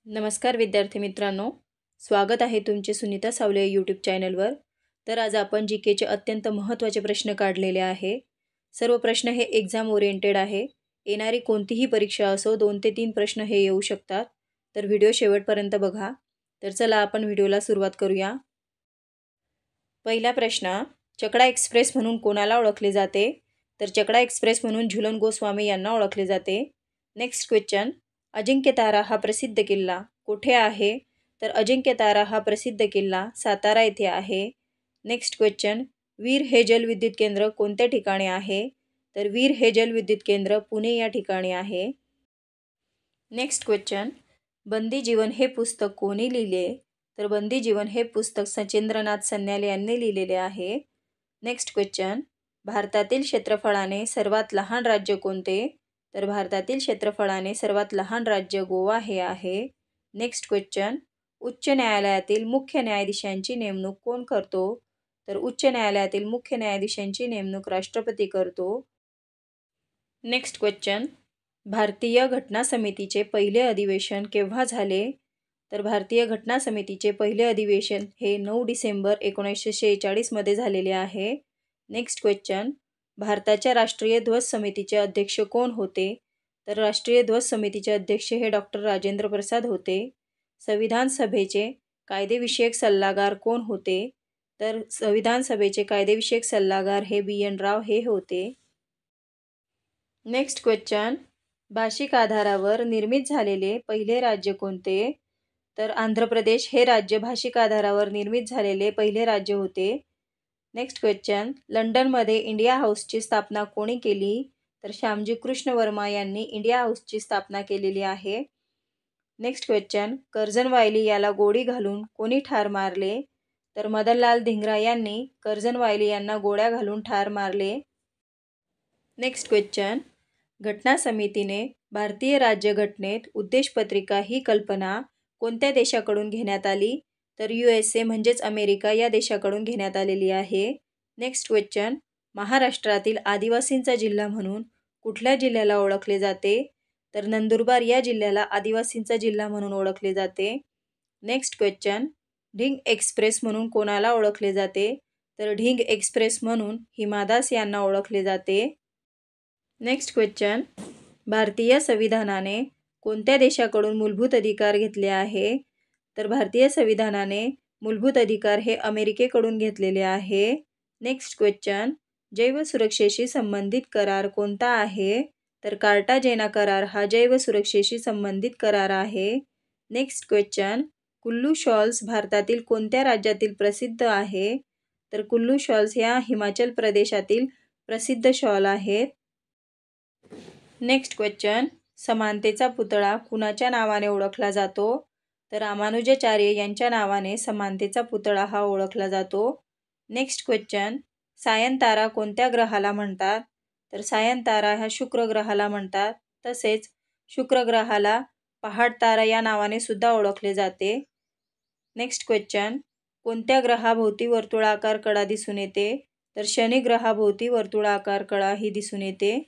नमस्कार विद्यार्थी मित्रांनो, स्वागत आहे तुमचे सुनीता सावले यूट्यूब चॅनलवर. तर आज आपण जी केचे अत्यंत महत्त्वाचे प्रश्न काढलेले आहे. सर्व प्रश्न हे एक्झाम ओरिएंटेड आहे. येणारी कोणतीही परीक्षा असो 2 ते 3 प्रश्न हे येऊ शकतात. तर व्हिडिओ शेवटपर्यंत बघा. तर चला आपण व्हिडिओला सुरुवात करूया. पहिला प्रश्न, चकडा एक्सप्रेस म्हणून कोणाला ओळखले जाते? तर चकडा एक्सप्रेस म्हणून झुलन गोस्वामी यांना ओळखले जाते. नेक्स्ट क्वेश्चन, अजिंक्यतारा हा प्रसिद्ध किल्ला कुठे आहे? तर अजिंक्यतारा हा प्रसिद्ध किल्ला सातारा येथे आहे. नेक्स्ट क्वेश्चन, वीर हे जलविद्युत केंद्र कोणत्या ठिकाणी आहे? तर वीर हे जलविद्युत केंद्र पुणे या ठिकाणी आहे. नेक्स्ट क्वेश्चन, बंदी जीवन हे पुस्तक कोणी लिहिले? तर बंदी जीवन हे पुस्तक सचिंद्रनाथ सन्याल यांनी लिहिलेले आहे. नेक्स्ट क्वेश्चन, भारतातील क्षेत्रफळाने सर्वात लहान राज्य कोणते? तर भारतातील क्षेत्रफळाने सर्वात लहान राज्य गोवा हे आहे. नेक्स्ट क्वेश्चन, उच्च न्यायालयातील मुख्य न्यायाधीशांची नेमणूक कोण करतो? तर उच्च न्यायालयातील मुख्य न्यायाधीशांची नेमणूक राष्ट्रपती करतो. नेक्स्ट क्वेश्चन, भारतीय घटना समितीचे पहिले अधिवेशन केव्हा झाले? तर भारतीय घटना समितीचे पहिले अधिवेशन हे 9 डिसेंबर 1946 मध्ये झालेले आहे. नेक्स्ट क्वेश्चन, भारताच्या राष्ट्रीय ध्वज समितीचे अध्यक्ष कोण होते? तर राष्ट्रीय ध्वज समितीचे अध्यक्ष हे डॉक्टर राजेंद्र प्रसाद होते. संविधान सभेचे कायदेविषयक सल्लागार कोण होते? तर संविधान सभेचे कायदेविषयक सल्लागार हे BN राव हे होते. नेक्स्ट क्वेश्चन, भाषिक आधारावर निर्मित झालेले पहिले राज्य कोणते? तर आंध्र प्रदेश हे राज्य भाषिक आधारावर निर्मित झालेले पहिले राज्य होते. नेक्स्ट क्वेश्चन, लंडनमध्ये इंडिया हाऊसची स्थापना कोणी केली? तर श्यामजी कृष्ण वर्मा यांनी इंडिया हाऊसची स्थापना केलेली आहे. नेक्स्ट क्वेश्चन, कर्झन वायली याला गोळी घालून कोणी ठार मारले? तर मदनलाल धिंग्रा यांनी कर्झन वायली यांना गोळ्या घालून ठार मारले. नेक्स्ट क्वेश्चन, घटना समितीने भारतीय राज्यघटनेत उद्देशपत्रिका ही कल्पना कोणत्या देशाकडून घेण्यात आली? तर USA म्हणजेच अमेरिका या देशाकडून घेण्यात आलेली आहे. नेक्स्ट क्वेश्चन, महाराष्ट्रातील आदिवासींचा जिल्हा म्हणून कुठल्या जिल्ह्याला ओळखले जाते? तर नंदुरबार या जिल्ह्याला आदिवासींचा जिल्हा म्हणून ओळखले जाते. नेक्स्ट क्वेश्चन, ढिंग एक्सप्रेस म्हणून कोणाला ओळखले जाते? तर ढिंग एक्सप्रेस म्हणून हिमा दास यांना ओळखले जाते. नेक्स्ट क्वेश्चन, भारतीय संविधानाने कोणत्या देशाकडून मूलभूत अधिकार घेतले आहे? तर भारतीय संविधानाने मूलभूत अधिकार हे अमेरिकेकडून घेतलेले आहे. नेक्स्ट क्वेश्चन, जैव सुरक्षेशी संबंधित करार कोणता आहे? तर कार्टाजेना करार हा जैव सुरक्षेशी संबंधित करार आहे. नेक्स्ट क्वेश्चन, कुल्लू शॉल्स भारतातील कोणत्या राज्यातील प्रसिद्ध आहे? तर कुल्लू शॉल्स ह्या हिमाचल प्रदेशातील प्रसिद्ध शॉल आहेत. नेक्स्ट क्वेश्चन, समानतेचा पुतळा कुणाच्या नावाने ओळखला जातो? तर रामानुजाचार्य यांच्या नावाने समानतेचा पुतळा हा ओळखला जातो. नेक्स्ट क्वेश्चन, सायनतारा कोणत्या ग्रहाला म्हणतात? तर सायनतारा ह्या शुक्र ग्रहाला म्हणतात. तसेच शुक्र ग्रहाला पहाड तारा या नावाने सुद्धा ओळखले जाते. नेक्स्ट क्वेश्चन, कोणत्या ग्रहाभोवती वर्तुळाकार कडा दिसून येते? तर शनी ग्रहाभोवती वर्तुळाकार कडा ही दिसून येते.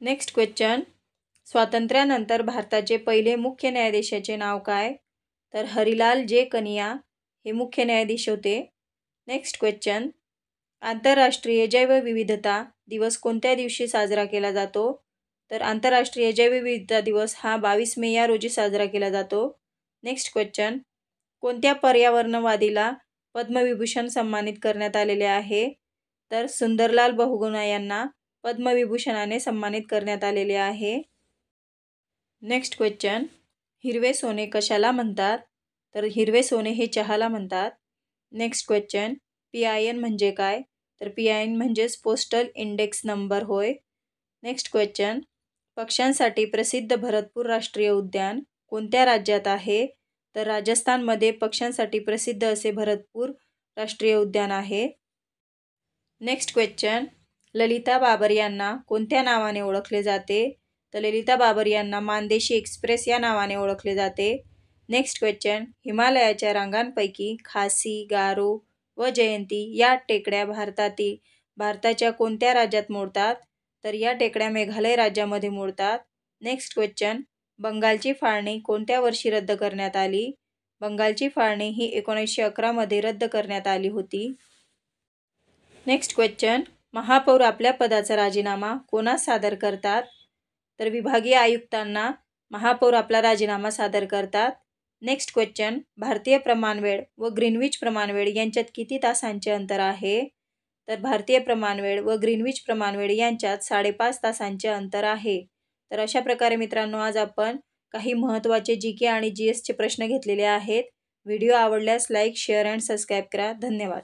नेक्स्ट क्वेश्चन, स्वातंत्र्यानंतर भारताचे पहिले मुख्य न्यायाधीशाचे नाव काय? तर हरिलाल जे कनिया हे मुख्य न्यायाधीश होते. नेक्स्ट क्वेश्चन, आंतरराष्ट्रीय जैवविविधता दिवस कोणत्या दिवशी साजरा केला जातो? तर आंतरराष्ट्रीय जैवविविधता दिवस हा 22 मे या रोजी साजरा केला जातो. नेक्स्ट क्वेश्चन, कोणत्या पर्यावरणवादीला पद्मविभूषण सन्मानित करण्यात आलेले आहे? तर सुंदरलाल बहुगुणा यांना पद्मविभूषणाने सन्मानित करण्यात आलेले आहे. नेक्स्ट क्वेश्चन, हिरवे सोने कशाला म्हणतात? तर हिरवे सोने हे चहाला म्हणतात. नेक्स्ट क्वेश्चन, PIN म्हणजे काय? तर PIN म्हणजेच पोस्टल इंडेक्स नंबर होय. नेक्स्ट क्वेश्चन, पक्ष्यांसाठी प्रसिद्ध भरतपूर राष्ट्रीय उद्यान कोणत्या राज्यात आहे? तर राजस्थानमध्ये पक्ष्यांसाठी प्रसिद्ध असे भरतपूर राष्ट्रीय उद्यान आहे. नेक्स्ट क्वेश्चन, ललिता बाबर यांना कोणत्या नावाने ओळखले जाते? तर ललिता बाबर यांना मानदेशी एक्सप्रेस या नावाने ओळखले जाते. नेक्स्ट क्वेश्चन, हिमालयाच्या रांगांपैकी खासी, गारो व जयंती या टेकड्या भारताच्या कोणत्या राज्यात मोडतात? तर या टेकड्या मेघालय राज्यामध्ये मोडतात. नेक्स्ट क्वेश्चन, बंगालची फाळणी कोणत्या वर्षी रद्द करण्यात आली? बंगालची फाळणी ही 1911 मध्ये रद्द करण्यात आली होती. नेक्स्ट क्वेश्चन, महापौर आपल्या पदाचा राजीनामा कोणास सादर करतात? तर विभागीय आयुक्तांना महापौर आपला राजीनामा सादर करतात. नेक्स्ट क्वेश्चन, भारतीय प्रमाणवेळ व ग्रीनविच प्रमाणवेळ यांच्यात किती तासांचे अंतर आहे? तर भारतीय प्रमाणवेळ व ग्रीनविच प्रमाणवेळ यांच्यात 5.5 तासांचे अंतर आहे. तर अशा प्रकारे मित्रांनो, आज आपण काही महत्त्वाचे GK आणि GSचे प्रश्न घेतलेले आहेत. व्हिडिओ आवडल्यास लाईक, शेअर अँड सबस्क्राईब करा. धन्यवाद.